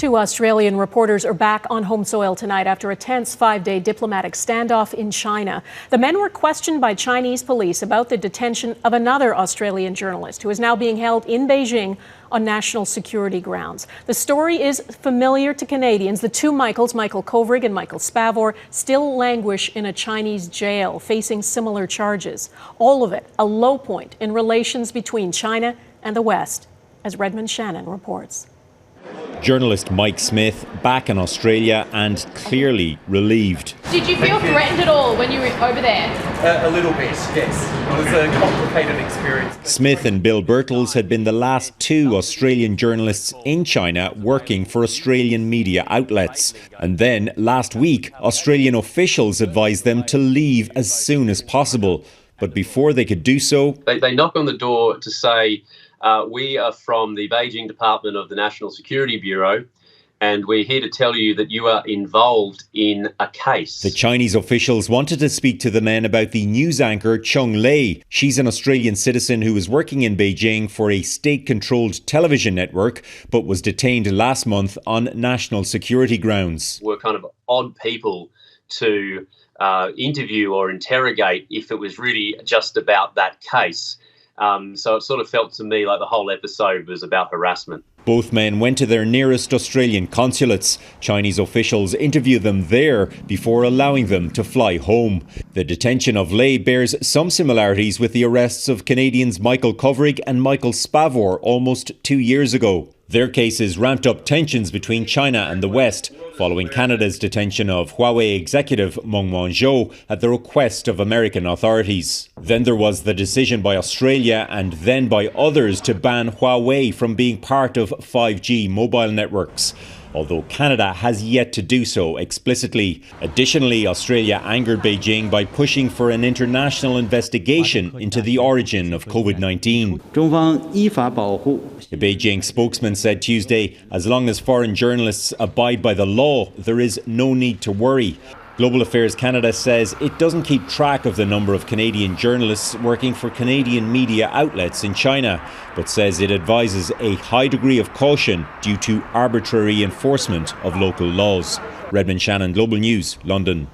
Two Australian reporters are back on home soil tonight after a tense 5-day diplomatic standoff in China. The men were questioned by Chinese police about the detention of another Australian journalist who is now being held in Beijing on national security grounds. The story is familiar to Canadians. The two Michaels, Michael Kovrig and Michael Spavor, still languish in a Chinese jail, facing similar charges. All of it a low point in relations between China and the West, as Redmond Shannon reports. Journalist Mike Smith back in Australia and clearly relieved. Did you feel threatened at all when you were over there? A little bit, yes. It was a complicated experience. Smith and Bill Birtles had been the last two Australian journalists in China working for Australian media outlets. And then last week, Australian officials advised them to leave as soon as possible. But before they could do so, they knock on the door to say, we are from the Beijing Department of the National Security Bureau, and we're here to tell you that you are involved in a case. The Chinese officials wanted to speak to the men about the news anchor Cheng Lei. She's an Australian citizen who was working in Beijing for a state-controlled television network, but was detained last month on national security grounds. We're kind of odd people to interview or interrogate if it was really just about that case. So it sort of felt to me like the whole episode was about harassment. Both men went to their nearest Australian consulates. Chinese officials interviewed them there before allowing them to fly home. The detention of Lei bears some similarities with the arrests of Canadians Michael Kovrig and Michael Spavor almost 2 years ago. Their cases ramped up tensions between China and the West, following Canada's detention of Huawei executive Meng Wanzhou at the request of American authorities. Then there was the decision by Australia and then by others to ban Huawei from being part of 5G mobile networks, although Canada has yet to do so explicitly. Additionally, Australia angered Beijing by pushing for an international investigation into the origin of COVID-19. The Beijing spokesman said Tuesday, as long as foreign journalists abide by the law, there is no need to worry. Global Affairs Canada says it doesn't keep track of the number of Canadian journalists working for Canadian media outlets in China, but says it advises a high degree of caution due to arbitrary enforcement of local laws. Redmond Shannon, Global News, London.